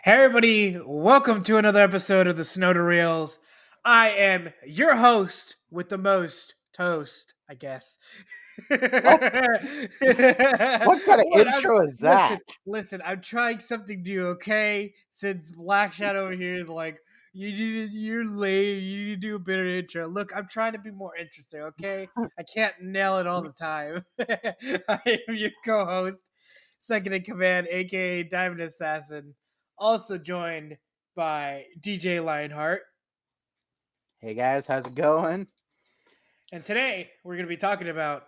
Hey everybody, welcome to another episode of the SnodaReels. I am your host with the most toast, I guess. what? What? What kind of intro is Listen, that? listen. I'm trying something new, okay? Since Black Shadow over here is like, you're lame. You need to do a better intro. Look, I'm trying to be more interesting, okay? I can't nail it all the time. I am your co-host, second in command, aka DimondAssassin. Also joined by DJ Lionheart. Hey guys, how's it going? And today we're going to be talking about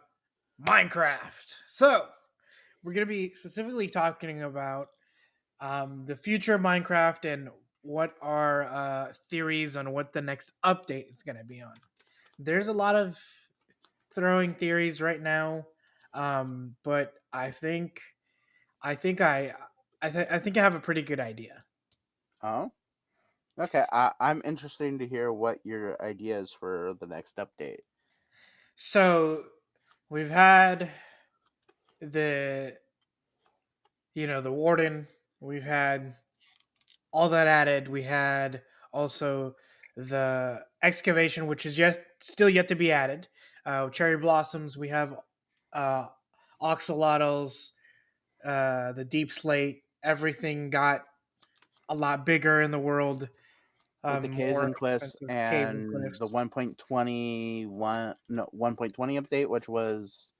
Minecraft. So, we're going to be specifically talking about the future of Minecraft and what our theories on what the next update is going to be on. There's a lot of throwing theories right now, but I think I have a pretty good idea. Oh, okay. I'm interested to hear what your ideas for the next update. So we've had the the warden. We've had all that added. We had also the excavation, which is just still yet to be added. Cherry blossoms. We have uh, oxalotls, the deep slate. Everything got a lot bigger in the world. With the caves More and cliffs expensive caves and and the cliffs. 1.20 update, which was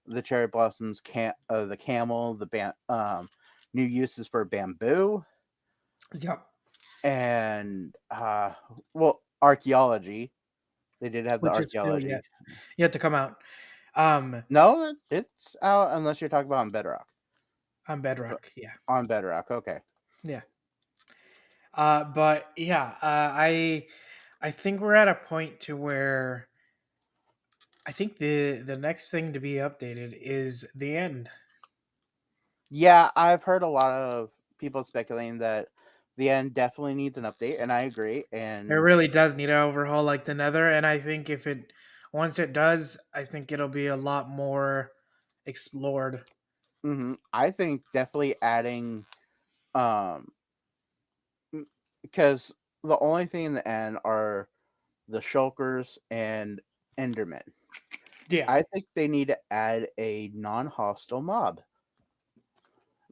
the cherry blossoms, the camel, new uses for bamboo, Yep. and archaeology. They did have the Which is still archaeology. yet to come out. No, it's out unless you're talking about on Bedrock. On Bedrock. Yeah. On Bedrock, okay. Yeah. But yeah, I think we're at a point to where I think the next thing to be updated is the end. Yeah, I've heard a lot of people speculating that the end definitely needs an update, and I agree. It And really does need an overhaul like the Nether, and I think if it once it does, I think it'll be a lot more explored. I think definitely adding, um, because the only thing in the end are the shulkers and Endermen. Yeah, I think they need to add a non-hostile mob,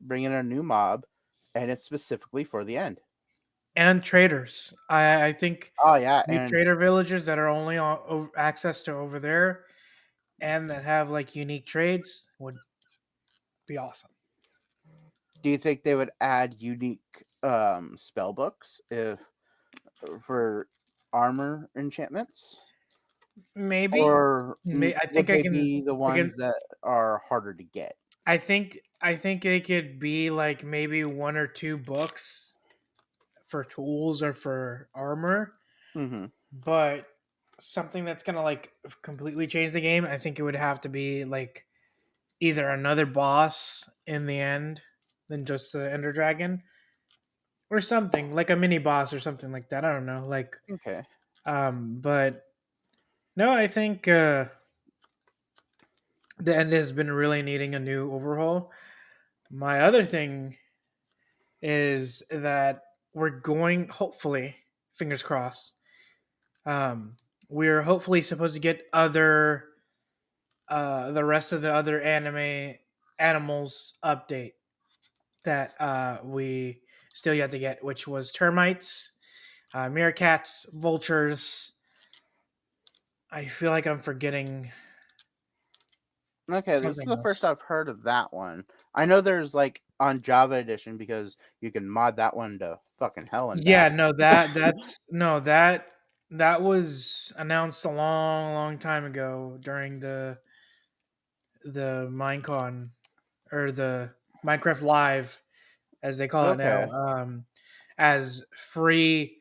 bring in a new mob, and it's specifically for the end. and traders. I think Oh yeah, new and trader villages that are only on access to over there and that have like unique trades would be awesome. do you think they would add unique spell books if for armor enchantments, Maybe. or I would think I they can. be the I can. ones that are harder to get? I think it could be like maybe one or two books for tools or for armor, hmm but something that's gonna like completely change the game. I think it would have to be like either another boss in the end than just the Ender Dragon, or something like a mini boss or something like that. I don't know. Like, Okay. but no, I think the end has been really needing a new overhaul. My other thing is that we're going, hopefully, fingers crossed. We're hopefully supposed to get the rest of the other anime animals update that we still yet to get, which was termites, meerkats, vultures. I feel like I'm forgetting Okay, this is something the first else. I've heard of that one. I know there's like on Java Edition because you can mod that one to fucking hell and Yeah, back. no, that's no that was announced a long, long time ago during the Minecon or the Minecraft Live, as they call it now, Okay. as free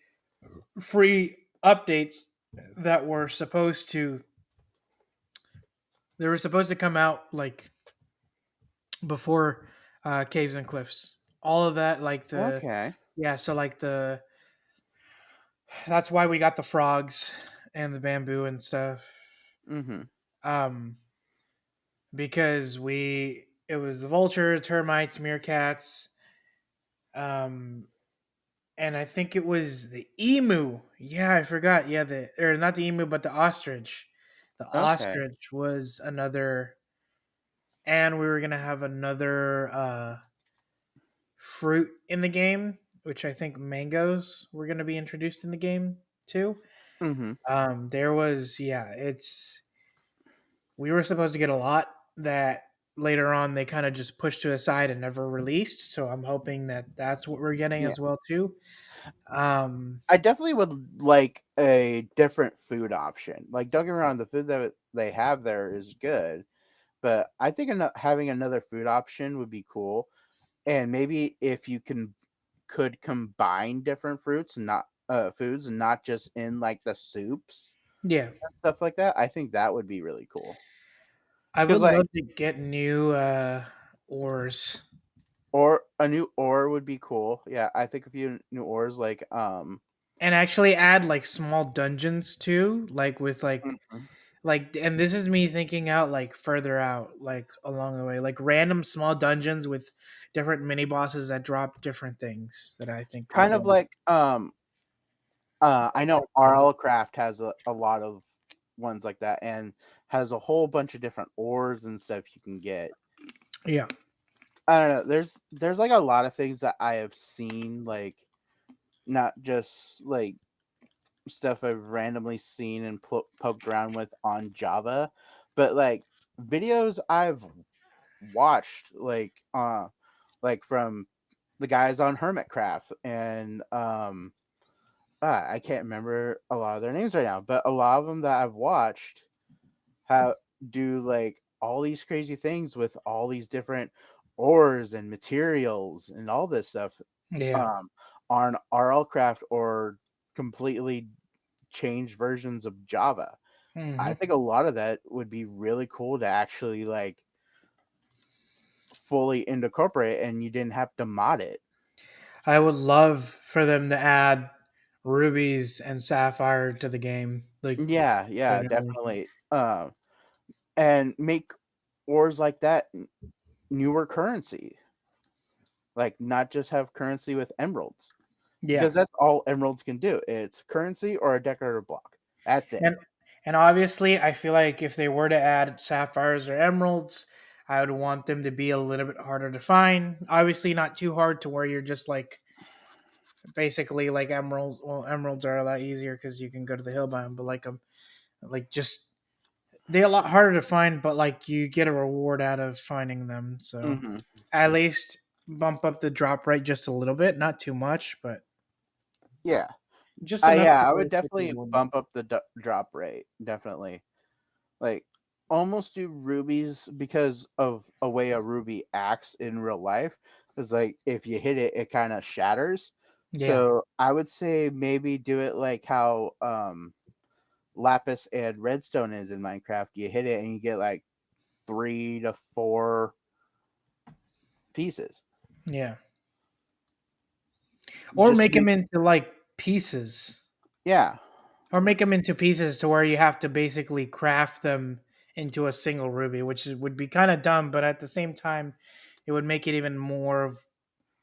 updates that were supposed to come out like before Caves and Cliffs. All of that, like the Okay. yeah, so like the that's why we got the frogs and the bamboo and stuff. hmm Um, because it was the vulture, termites, meerkats, Um, and I think it was the emu. Yeah, I forgot. Yeah, the or not the emu, but the ostrich. The Okay. ostrich was another, and we were gonna have another fruit in the game, which I think mangoes were gonna be introduced in the game too. Mm-hmm. There was yeah, it's we were supposed to get a lot that later on they kind of just pushed to the side and never released. So I'm hoping that that's what we're getting Yeah. as well too. Um, I definitely would like a different food option. Like, don't get me wrong, the food that they have there is good, but I think having another food option would be cool. And maybe if you could combine different fruits, not foods, and not just in like the soups yeah, and stuff like that. I think that would be really cool. I Because would like, love to get new ores or a new ore would be cool. Yeah, I think a few new ores like and actually add like small dungeons too, like with mhm. and this is me thinking out like further out like along the way, like random small dungeons with different mini bosses that drop different things that I think could Kind of go. like I know RL Craft has a lot of ones like that and has a whole bunch of different ores and stuff you can get. Yeah, I don't know. There's like a lot of things that I have seen, like not just like stuff I've randomly seen and poked around with on Java, but like videos I've watched, like from the guys on Hermitcraft and I can't remember a lot of their names right now, but a lot of them that I've watched have do like all these crazy things with all these different ores and materials and all this stuff yeah. um on RL Craft or completely changed versions of Java. I Hmm. think a lot of that would be really cool to actually like fully incorporate and you didn't have to mod it. I would love for them to add rubies and sapphire to the game, like Yeah, yeah, right away. definitely. And make ores like that newer currency. Like not just have currency with emeralds. Yeah, Because that's all emeralds can do. It's currency or a decorative block. That's it. and obviously, I feel like if they were to add sapphires or emeralds, I would want them to be a little bit harder to find. Obviously, not too hard to where you're just like basically like emeralds. Well, emeralds are a lot easier because you can go to the hill biome, but like just they're a lot harder to find, but like you get a reward out of finding them. So Hmm. at least bump up the drop rate just a little bit, not too much, but Yeah. just enough Yeah, to I where would it's definitely rewarding. bump up the drop rate. Definitely. Like almost do rubies because of a way a ruby acts in real life. It's like if you hit it, it kind of shatters. Yeah, So I would say maybe do it like how lapis and redstone is in Minecraft. You hit it and you get like 3 to 4 pieces. yeah. Or Just to make them make into like pieces, yeah. or make them into pieces to where you have to basically craft them into a single ruby, which would be kind of dumb, but at the same time, it would make it even more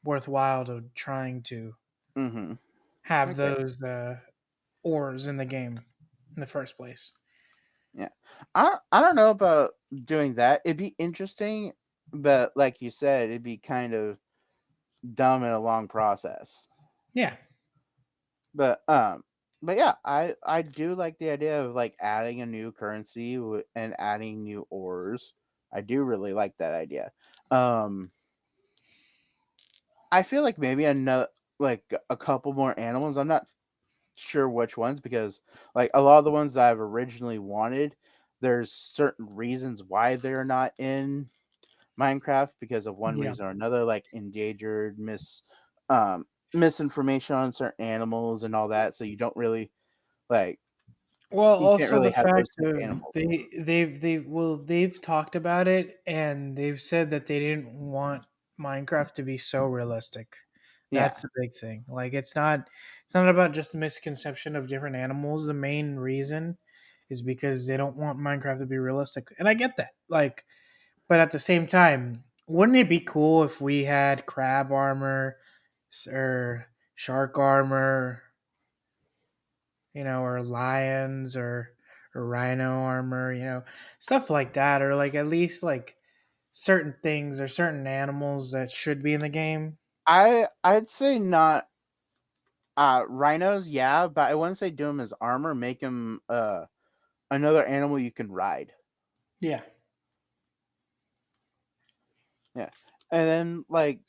worthwhile to trying to Mm-hmm. have Okay. those ores in the game in the first place. Yeah. I don't know about doing that. It'd be interesting, but like you said, it'd be kind of dumb and a long process. Yeah, But yeah, I do like the idea of like adding a new currency and adding new ores. I do really like that idea. Um I feel like maybe another like a couple more animals. I'm not sure which ones because like a lot of the ones that I've originally wanted, there's certain reasons why they're not in Minecraft because of one yeah. reason or another, like endangered, misinformation on certain animals and all that. So you don't really like Well, you can't also really the have fact those type of of animals. they've talked about it and they've said that they didn't want Minecraft to be so realistic. Yeah. That's the big thing. Like it's not about just a misconception of different animals. The main reason is because they don't want Minecraft to be realistic. And I get that. Like but at the same time, wouldn't it be cool if we had crab armor or shark armor, or lions or rhino armor, stuff like that, or like at least like certain things or certain animals that should be in the game. I'd say not rhinos, yeah, but I wouldn't say do them as armor. Make them another animal you can ride. Yeah. Yeah, and then like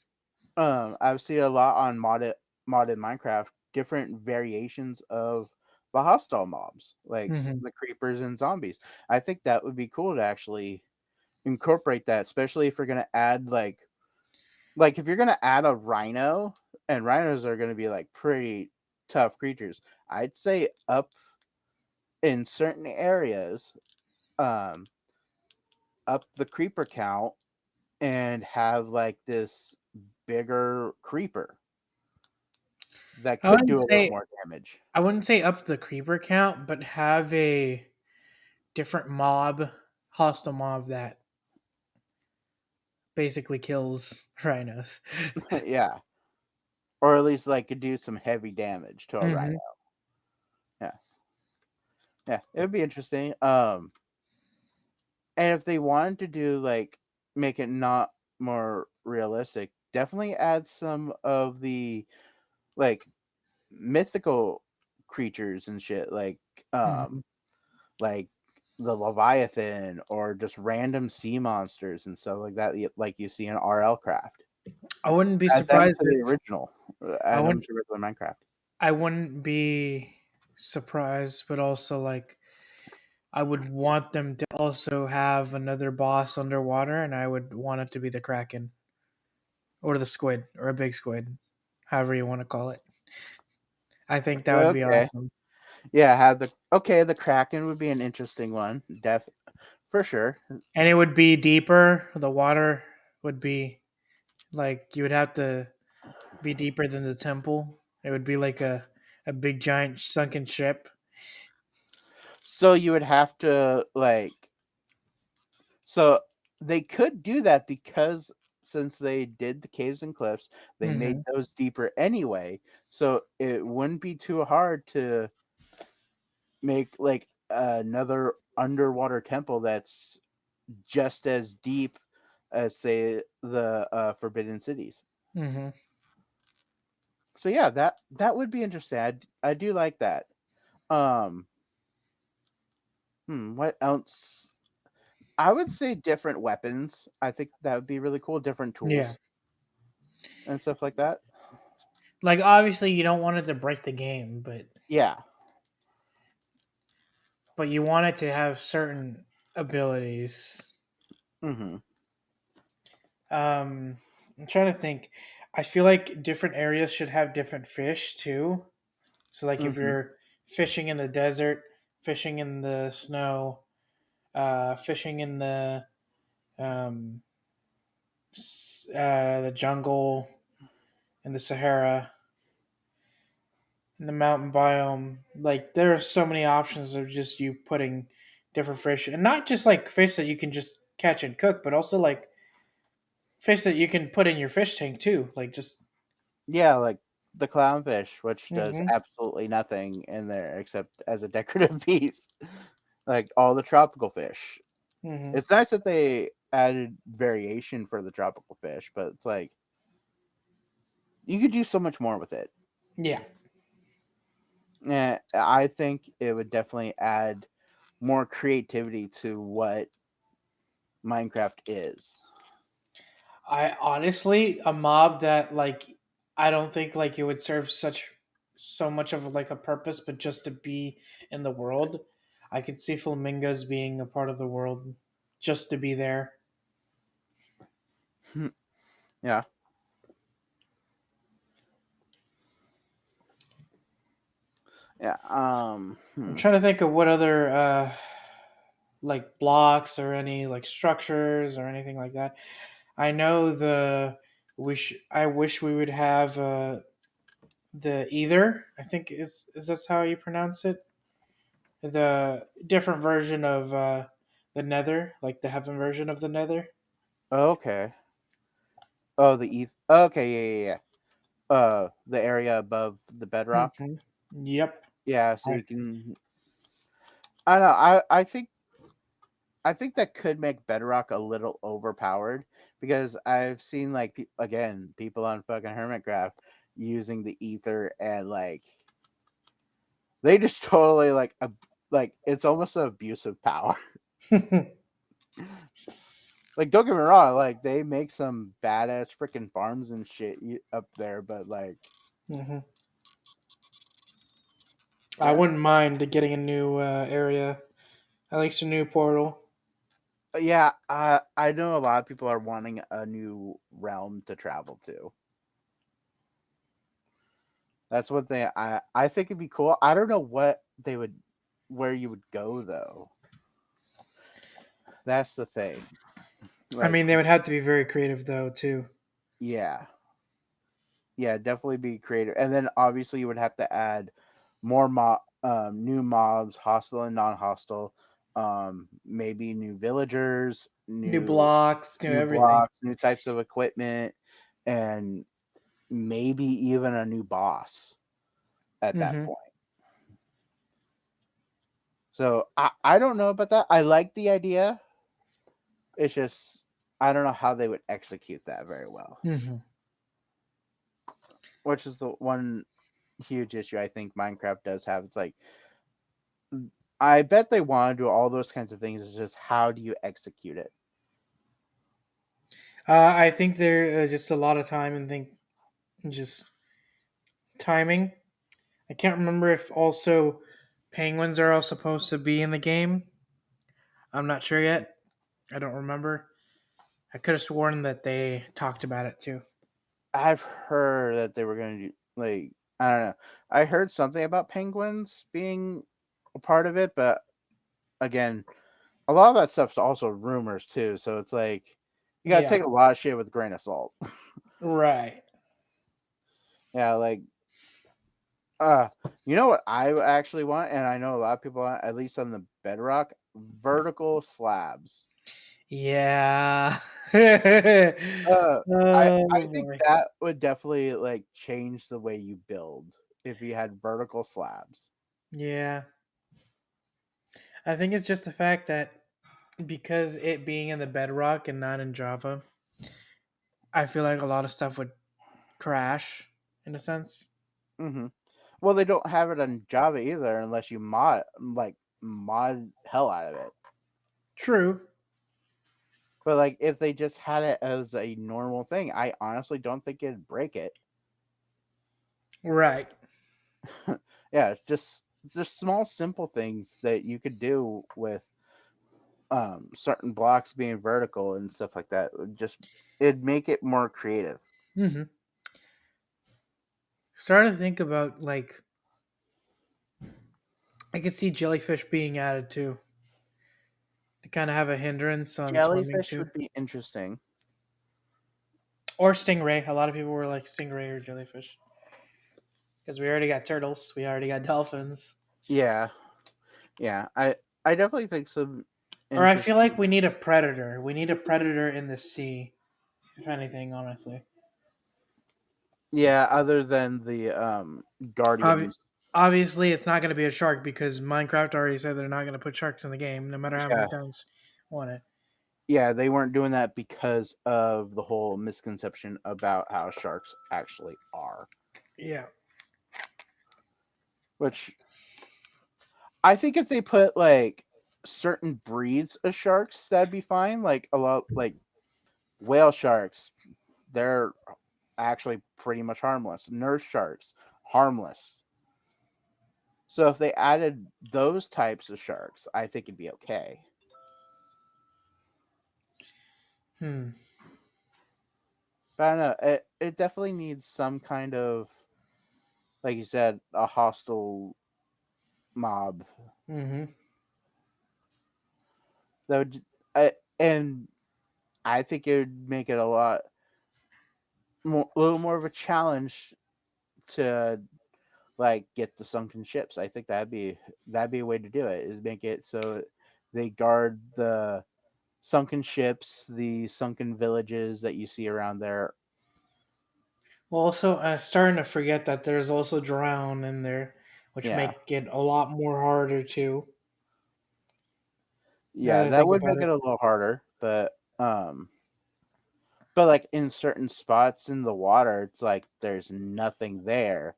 I've seen a lot on modded Minecraft, different variations of the hostile mobs, like Hmm. the creepers and zombies. I think that would be cool to actually incorporate that, especially if you're gonna add like if you're gonna add a rhino, and rhinos are gonna be like pretty tough creatures. I'd say up in certain areas, um, up the creeper count and have like this bigger creeper that I could wouldn't do a little say more damage. I wouldn't say up the creeper count, but have a different mob, hostile mob that basically kills rhinos. Yeah, or at least like could do some heavy damage to a rhino. Hmm. Yeah, yeah, it would be interesting. And if they wanted to do like make it not more realistic, definitely add some of the like mythical creatures and shit, Hmm. like the Leviathan or just random sea monsters and stuff like that, like you see in RL Craft. I wouldn't be Add them surprised to the if original. I Add them wouldn't to regular Minecraft. I wouldn't be surprised, but also like I would want them to also have another boss underwater, and I would want it to be the Kraken or the squid or a big squid, however you want to call it. I think that would be Okay. awesome. Yeah, have the Kraken would be an interesting one. For sure. And it would be deeper. The water would be like you would have to be deeper than the temple. It would be like a big giant sunken ship. So you would have to so they could do that because since they did the caves and cliffs, they made Hmm. those deeper anyway. So it wouldn't be too hard to make like another underwater temple that's just as deep as say the Forbidden Cities. Hmm. So yeah, that would be interesting. I do like that. Um, what else? I would say different weapons. I think that would be really cool. Different Yeah. tools and stuff like that. Like obviously you don't want it to break the game, Yeah. but you want it to have certain abilities. Mm-hmm. I'm trying to think. I feel like different areas should have different fish too. So like if Mm-hmm. you're fishing in the desert, fishing in the snow, fishing in um, the jungle, in the Sahara, in the mountain biome, like there are so many options of just you putting different fish, and not just like fish that you can just catch and cook, but also like fish that you can put in your fish tank too. Like just Yeah, like the clownfish, which does hmm. absolutely nothing in there except as a decorative piece. Like all the tropical fish. Hmm. It's nice that they added variation for the tropical fish, but it's like you could do so much more with it. Yeah. I think it would definitely add more creativity to what Minecraft is. I honestly a mob that like I don't think like it would serve so much of like a purpose, but just to be in the world. I could see flamingos being a part of the world just to be there. Yeah. Yeah. I'm trying to think of what other like blocks or any like structures or anything like that. I know the wish I wish we would have the either. I think is that's how you pronounce it. The different version of the Nether, like the heaven version of the Nether. Okay. Oh, the ETH. Okay. Yeah. Yeah. Yeah. the area above the bedrock. Hmm. Yep. Yeah, so I, you can. I don't know. I think that could make bedrock a little overpowered because I've seen like again people on fucking Hermitcraft using the ether and like they just totally like it's almost an abuse of power. Like don't get me wrong, like they make some badass freaking farms and shit up there, but like hmm I yeah, wouldn't mind getting a new area, at least a new portal. yeah. I know a lot of people are wanting a new realm to travel to. That's one thing I think it'd be cool. I don't know what they would where you would go though. That's the thing. I Like mean, they would have to be very creative though, too. yeah. Yeah, definitely be creative. And then obviously you would have to add more new mobs, hostile and non-hostile, maybe new villagers, New blocks, new new everything. blocks, new types of equipment, and maybe even a new boss at that Hmm. point. So I don't know about that. I like the idea. It's just I don't know how they would execute that very well. Hmm. Which is the one huge issue I think Minecraft does have. It's like I bet they want to do all those kinds of things. It's just how do you execute it? I think there just a lot of time and think just timing. I can't remember if also penguins are all supposed to be in the game. I'm not sure yet. I don't remember. I could have sworn that they talked about it too. I've heard that they were going to do like I don't know. I heard something about penguins being a part of it, but again, a lot of that stuff's also rumors too. So it's like you got to Yeah. take a lot of shit with a grain of salt. Right. Yeah, like uh, you know what I actually want, and I know a lot of people want, at least on the bedrock, vertical slabs. Yeah. Uh, I Oh think boy. that would definitely like change the way you build if you had vertical slabs. Yeah. I think it's just the fact that because it being in the bedrock and not in Java, I feel like a lot of stuff would crash in a sense. Hmm. Well, they don't have it on Java either, unless you mod hell out of it. True. But like, if they just had it as a normal thing, I honestly don't think it'd break it. Right. Yeah, it's just small, simple things that you could do with certain blocks being vertical and stuff like that. It'd make it more creative. Hmm. Start to think about like I could see jellyfish being added too to kind of have a hindrance on swimming Jellyfish too, would be interesting. or stingray. A lot of people were like stingray or jellyfish because we already got turtles, we already got dolphins, Yeah, yeah. I definitely think some or I feel interesting. like we need a predator. We need a predator in the sea, if anything, honestly. Yeah, other than the Obvi- guardians. Obviously, it's not going to be a shark because Minecraft already said they're not going to put sharks in the game, no matter how many Yeah, times you want it. yeah. They weren't doing that because of the whole misconception about how sharks actually are. Yeah. Which I think if they put like certain breeds of sharks, that'd be fine. Like a lot, like whale sharks, they're actually pretty much harmless. Nurse sharks, harmless. So if they added those types of sharks, I think it'd be okay. Hmm. But I don't know. It definitely needs some kind of, like you said, a hostile mob Mm-hmm. that would, and I think it would make it a lot more, a little more of a challenge to like get the sunken ships. I think that'd be a way to do it. Is make it so they guard the sunken ships, the sunken villages that you see around there. Well, also, starting to forget that there's also drown in there, which Yeah. make it a lot more harder too. Now Yeah, that I that think would about make it. it a little harder, but like in certain spots in the water, it's like there's nothing there.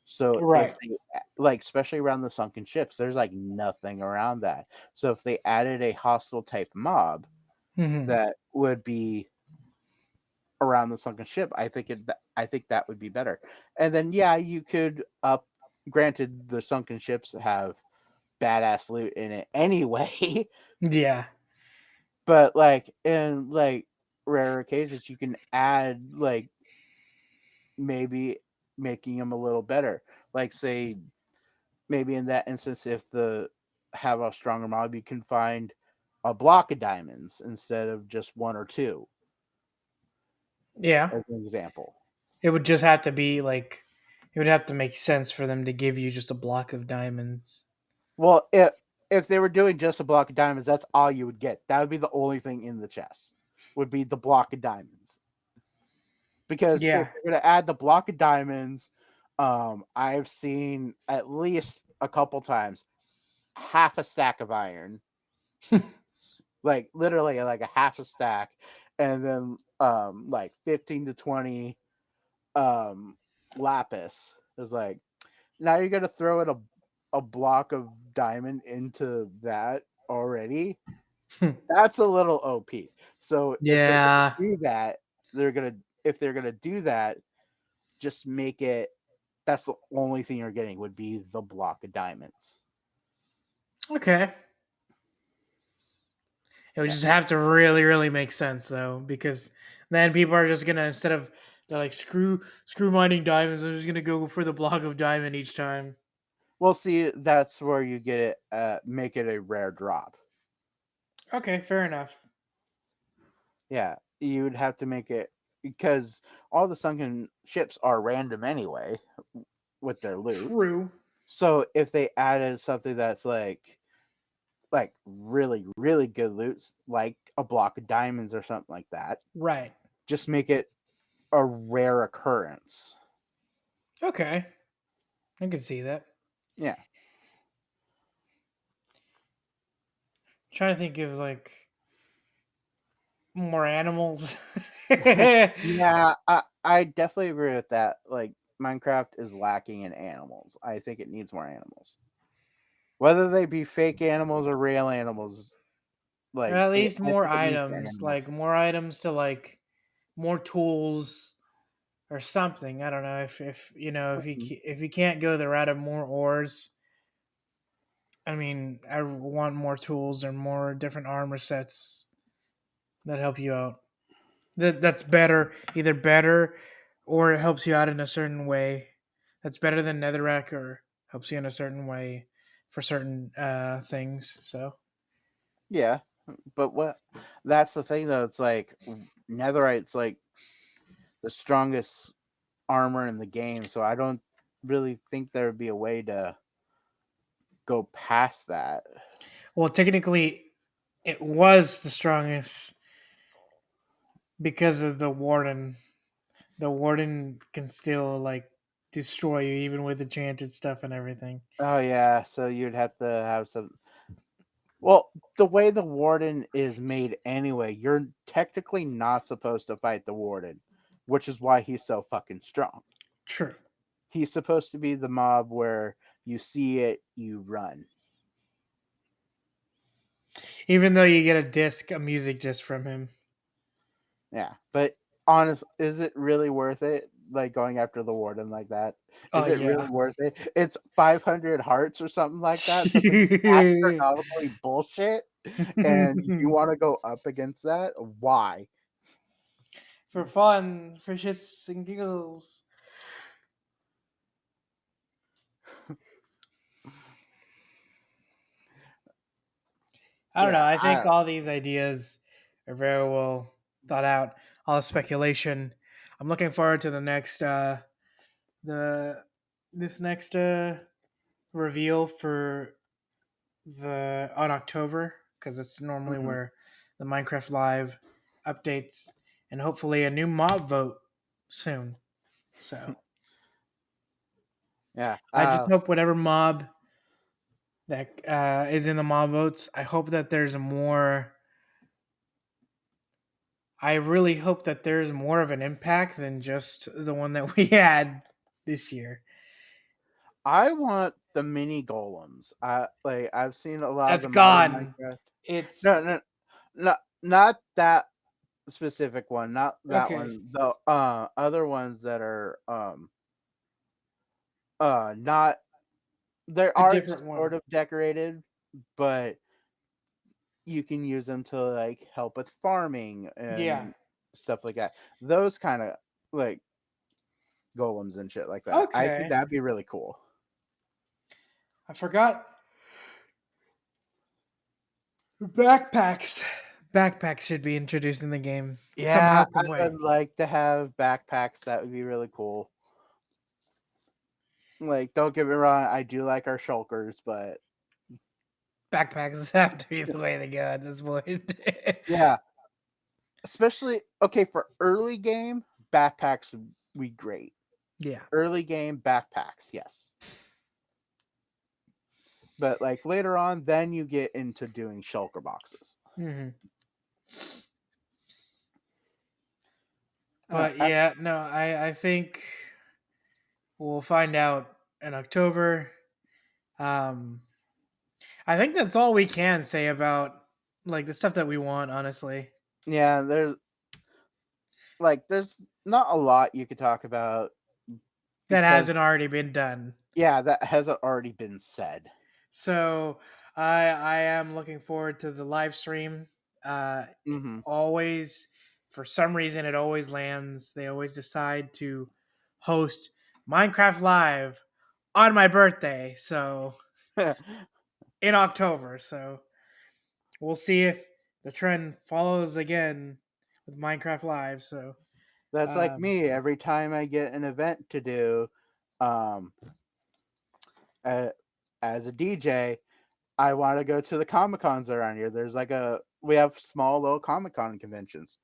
So if Right. they like, especially around the sunken ships, there's like nothing around that. So if they added a hostile type mob Hmm. that would be around the sunken ship, I think that would be better. And then yeah, you could up. Granted, the sunken ships have badass loot in it anyway, Yeah. but like in like rare occasions, you can add like maybe making them a little better. Like say maybe in that instance, if the have a stronger mob, you can find a block of diamonds instead of just one or two, Yeah. as an example. It would just have to be like, it would have to make sense for them to give you just a block of diamonds. Well, if they were doing just a block of diamonds, that's all you would get. That would be the only thing in the chest. Would be the block of diamonds. Because if Yeah. you're gonna add the block of diamonds, I've seen at least a couple times half a stack of iron, like literally like a half a stack, and then like 15 to 20 um lapis. It's like now you're gonna throw in a block of diamond into that already. That's a little OP. So if they're gonna Yeah. do that, they're gonna if they're gonna do that, just make it that's the only thing you're getting would be the block of diamonds. Okay. It would Yeah. just have to really, really make sense though, because then people are just gonna, instead of, they're like, screw mining diamonds, they're just gonna go for the block of diamond each time. Well, see, that's where you get it. Make it a rare drop. Okay, fair enough. Yeah, you'd have to make it because all the sunken ships are random anyway with their loot. True. So if they added something that's like really really good loot, like a block of diamonds or something like that, Right. just make it a rare occurrence. Okay. I can see that. Yeah. Trying to think of like more animals. Yeah, I definitely agree with that. Like Minecraft is lacking in animals. I think it needs more animals. Whether they be fake animals or real animals, Or at least I more think it needs more items, like animals. more items to like more tools or something. I don't know if you know, Mhm. if you can't go the route of more ores. I mean, I want more tools or more different armor sets that help you out. That's better, either better, or it helps you out in a certain way. That's better than netherrack, or helps you in a certain way for certain things. So Yeah, but what? That's the thing though. It's like Netherite's like the strongest armor in the game, so I don't really think there would be a way to go past that. well, technically, it was the strongest because of the warden. The warden can still like destroy you even with enchanted stuff and everything. Oh yeah, so you'd have to have some. Well, the way the warden is made anyway, you're technically not supposed to fight the warden, which is why he's so fucking strong. True. He's supposed to be the mob where you see it, you run. Even though you get a disc, a music disc from him. Yeah, but honest, is it really worth it? Like going after the warden like that? Oh Is it yeah. really worth it? It's 500 hearts or something like that, something astronomically bullshit, and you want to go up against that? Why? For fun, for shits and giggles. I don't know. Yeah, I think all these ideas are very well thought out. All the speculation. I'm looking forward to the next the this next reveal for the on October, because it's normally mhm. where the Minecraft Live updates, and hopefully a new mob vote soon. So Yeah. I just hope whatever mob that is in the mob votes, I hope that there's more. I really hope that there's more of an impact than just the one that we had this year. I want the mini golems. I've seen a lot of That's the modern gone. Minecraft. No, It's no, not that specific one. Not that okay. one. The other ones that are not, they A are different sort one. of decorated, but you can use them to like help with farming Yeah. and stuff like that. Those kind of like golems and shit like that. I think Okay. that'd be really cool. I forgot backpacks. Backpacks should be introduced in the game Yeah, somehow, some I way. would like to have backpacks. That would be really cool. Like, don't get me wrong, I do like our shulkers, but Backpacks have to be the way to go at this point. yeah, especially okay for early game, backpacks would be great. Yeah. Early game backpacks, yes. But like later on, then you get into doing shulker boxes. hmm Uh, But uh, yeah, no, I think we'll find out in October. Um, I think that's all we can say about like the stuff that we want, honestly. yeah, there's not a lot you could talk about That because hasn't already been done. yeah, that hasn't already been said. So I am looking forward to the live stream. It Hmm. always, for some reason, it always lands. They always decide to host Minecraft Live on my birthday. So in October. So we'll see if the trend follows again with Minecraft Live. So That's like um, me. Every time I get an event to do, um, uh, as a DJ, I want to go to the Comic Cons around here. We have small little Comic Con conventions.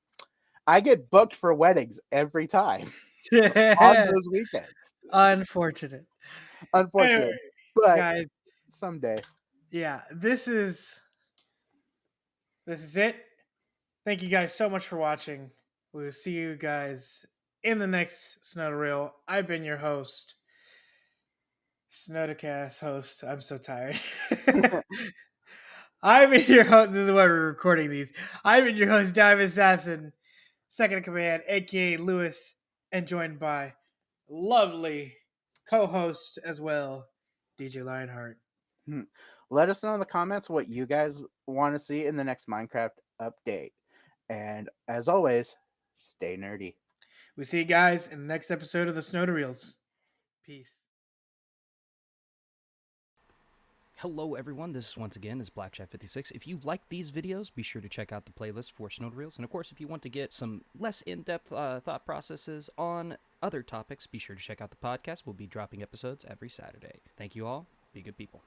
I get booked for weddings every time on those weekends. unfortunate. Anyway, Unfortunate, but guys, someday. yeah, this is it. Thank you guys so much for watching. We'll see you guys in the next SnodaReel. I've been your host, SnodaCast host. I'm so tired. I've been your host. This is why we're recording these. I've been your host, DimondAssassin, second in command, aka Lewis, and joined by lovely co-host as well, DJ Lionheart. Let us know in the comments what you guys want to see in the next Minecraft update. And as always, stay nerdy. We see you guys in the next episode of the SnodaReels. Peace. Hello everyone, this once again is BlackChat56. If you like these videos, be sure to check out the playlist for SnodaReels. And of course, if you want to get some less in-depth thought processes on other topics, be sure to check out the podcast. We'll be dropping episodes every Saturday. Thank you all. Be good people.